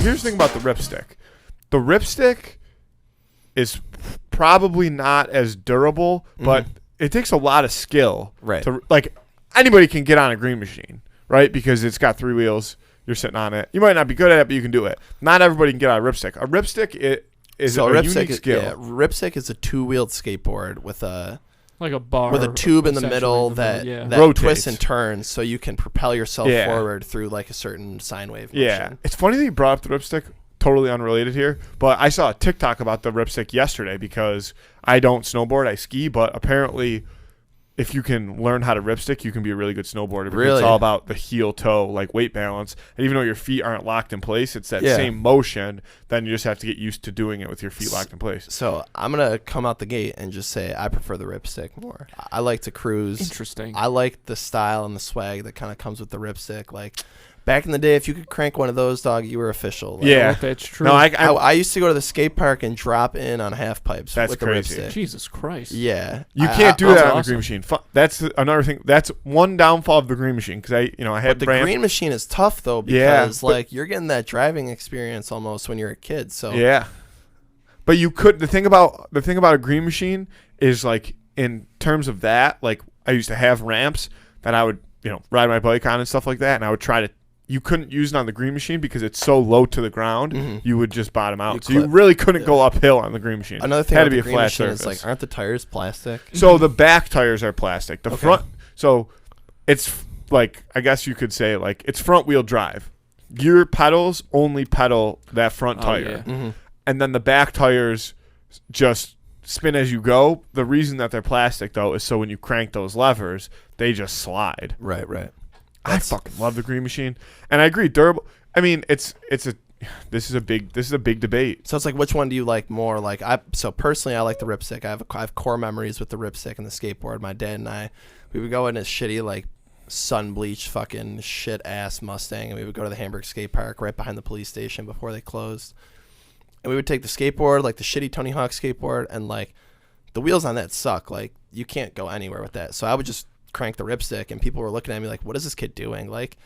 here's the thing about the ripstick. The ripstick is probably not as durable, but it takes a lot of skill. Right. To, like, anybody can get on a green machine, right? Because it's got 3 wheels. You're sitting on it. You might not be good at it, but you can do it. Not everybody can get on a ripstick. A ripstick is a unique skill. Yeah, ripstick is a 2-wheeled skateboard with a like a bar with a tube in the middle that twists and turns, so you can propel yourself forward through like a certain sine wave motion. Yeah, it's funny that you brought up the ripstick. Totally unrelated here, but I saw a TikTok about the ripstick yesterday because I don't snowboard, I ski, but apparently if you can learn how to ripstick, you can be a really good snowboarder. Because really? It's all about the heel-toe, like weight balance. And even though your feet aren't locked in place, it's that same motion. Then you just have to get used to doing it with your feet locked in place. So I'm going to come out the gate and just say I prefer the ripstick more. I like to cruise. Interesting. I like the style and the swag that kind of comes with the ripstick. Like, back in the day, if you could crank one of those, dog, you were official. Like, yeah, that's true. No, I used to go to the skate park and drop in on half pipes with crazy. the ripstick. Jesus Christ. Yeah, you can't do that on awesome. the green machine. That's another thing. That's one downfall of the green machine because I had the green machine is tough though because like you're getting that driving experience almost when you're a kid. So yeah, but you could. The thing about a green machine is like in terms of that, like I used to have ramps that I would ride my bike on and stuff like that, and I would try to. You couldn't use it on the green machine because it's so low to the ground. You would just bottom out. You really couldn't go uphill on the green machine. Another thing had about to be the a green flat machine surface. is like, aren't the tires plastic? So the back tires are plastic. The front, so it's like I guess you could say like it's front wheel drive. Your pedals only pedal that front tire, and then the back tires just spin as you go. The reason that they're plastic though is so when you crank those levers, they just slide. Right, right. I fucking love the green machine, and I agree. Durable. I mean, this is a big debate. So it's like, which one do you like more? Like personally, I like the ripstick. I have core memories with the ripstick and the skateboard. My dad and I, we would go in a shitty like sun bleached fucking shit ass Mustang, and we would go to the Hamburg skate park right behind the police station before they closed, and we would take the skateboard, like the shitty Tony Hawk skateboard, and like the wheels on that suck. Like you can't go anywhere with that. So I would just crank the ripstick, and people were looking at me like, what is this kid doing? Like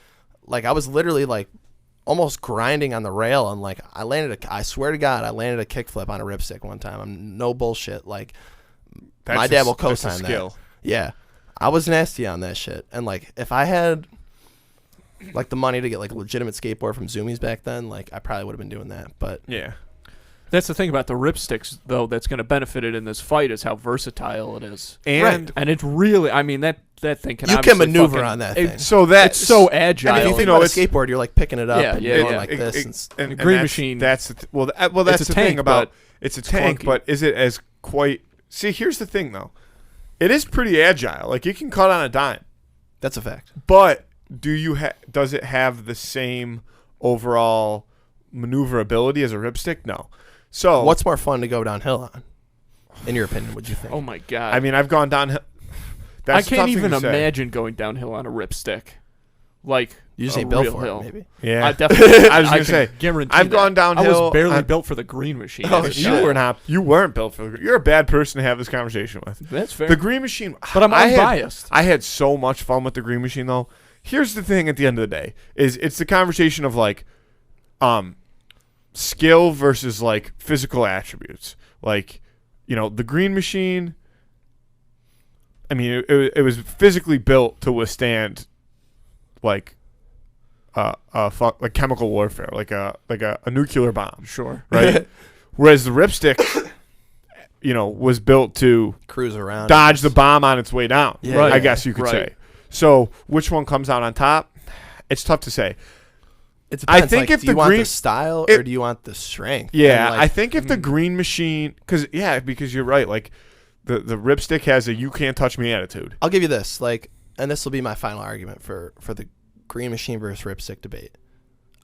I was literally like almost grinding on the rail, and like I swear to God, I landed a kickflip on a ripstick one time. I'm no bullshit. Like my dad will co-sign that. Yeah, I was nasty on that shit. And like if I had like the money to get like a legitimate skateboard from Zoomies back then, like I probably would have been doing that. But yeah. That's the thing about the ripsticks, though, that's going to benefit it in this fight is how versatile it is. And it's really, I mean, that thing can you can maneuver on that thing. So it's so agile. And if you think about a skateboard, you're like picking it up and you're going like this. And the green machine. That's that's the thing about it's a tank, but is it as quite? See, here's the thing though, it is pretty agile. Like you can cut on a dime. That's a fact. But does it have the same overall maneuverability as a ripstick? No. So what's more fun to go downhill on? In your opinion, would you think? Oh my God! I mean, I've gone downhill. I can't even imagine going downhill on a ripstick. Like you just ain't built for hill. it, maybe. Yeah, I definitely. I was gonna say, guarantee I've gone downhill. I was barely built for the green machine. Oh, you were not. You weren't built for. You're a bad person to have this conversation with. That's fair. The green machine, but I'm unbiased. I had so much fun with the green machine, though. Here's the thing: at the end of the day, is it's the conversation of like, skill versus like physical attributes. Like, the green machine. I mean, it was physically built to withstand, like, like chemical warfare, like a nuclear bomb. Sure. Right. Whereas the ripstick, was built to cruise around, dodge the bomb on its way down. Yeah, right. I guess you could say. So, which one comes out on top? It's tough to say. It depends. I think if do you the want green the style or do you want the strength? Yeah, I think if the green machine, because you're right. Like the ripstick has a "you can't touch me" attitude. I'll give you this, and this will be my final argument for the green machine versus ripstick debate.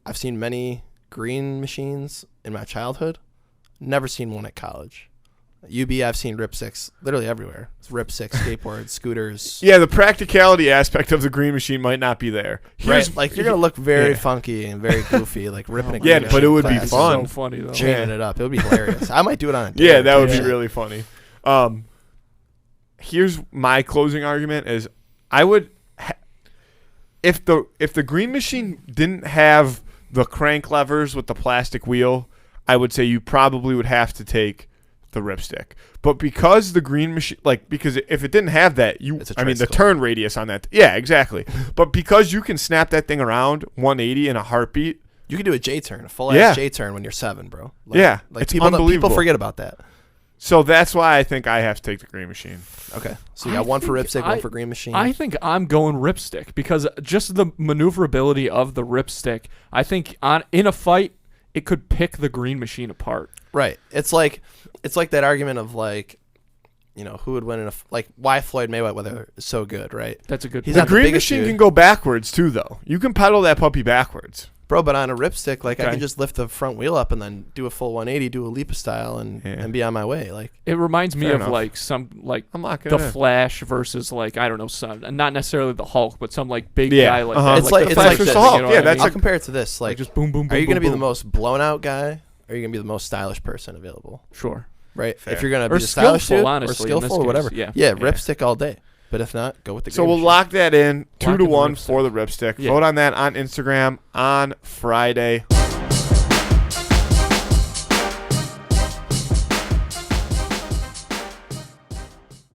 I've seen many green machines in my childhood. Never seen one at college. UB, I've seen ripsticks literally everywhere. It's ripsticks, skateboards, scooters. Yeah, the practicality aspect of the green machine might not be there. Right, like you're gonna look very funky and very goofy, like ripping a green machine. But it would be class. fun. So funny though. Chaining it up, it would be hilarious. I might do it on a dare. Yeah, that would be really funny. Here's my closing argument: is I would if the green machine didn't have the crank levers with the plastic wheel, I would say you probably would have to take the ripstick. But because the Green Machine, because if it didn't have that, the tricycle. turn radius on that, yeah, exactly. But because you can snap that thing around 180 in a heartbeat. You can do a J-turn, a full-ass J-turn when you're 7, bro. It's unbelievable. People forget about that. So that's why I think I have to take the Green Machine. Okay. So you got one for Ripstick, one for Green Machine. I think I'm going Ripstick because just the maneuverability of the Ripstick, I think in a fight, it could pick the Green Machine apart. Right. It's like that argument of who would win in why Floyd Mayweather is so good, right? That's a good He's The not the Green biggest Machine dude. can go backwards too, though. You can pedal that puppy backwards. Bro, but on a Ripstick, I Okay. can just lift the front wheel up and then do a full 180, do a Lipa style, and be on my way. It reminds me Fair of enough. I'm not the gonna. Flash versus I don't know, some not necessarily the Hulk, but some big Yeah, guy like uh-huh. that. It's like the Flash Flash versus thing, the Hulk. you know Yeah, what I that's mean? I'll compare it to this. just boom, boom, boom. Are you going to be the most blown out guy, or are you going to be the most stylish person available? Sure. Right? Fair. If you're going to Or be the stylish skillful, dude, honestly, or in this skillful, or case, whatever. yeah. Ripstick all day. But if not, go with the So Green we'll Machine. lock that in Lock in the 2-1 Ripstick. for the Ripstick. Yeah. Vote on that on Instagram on Friday.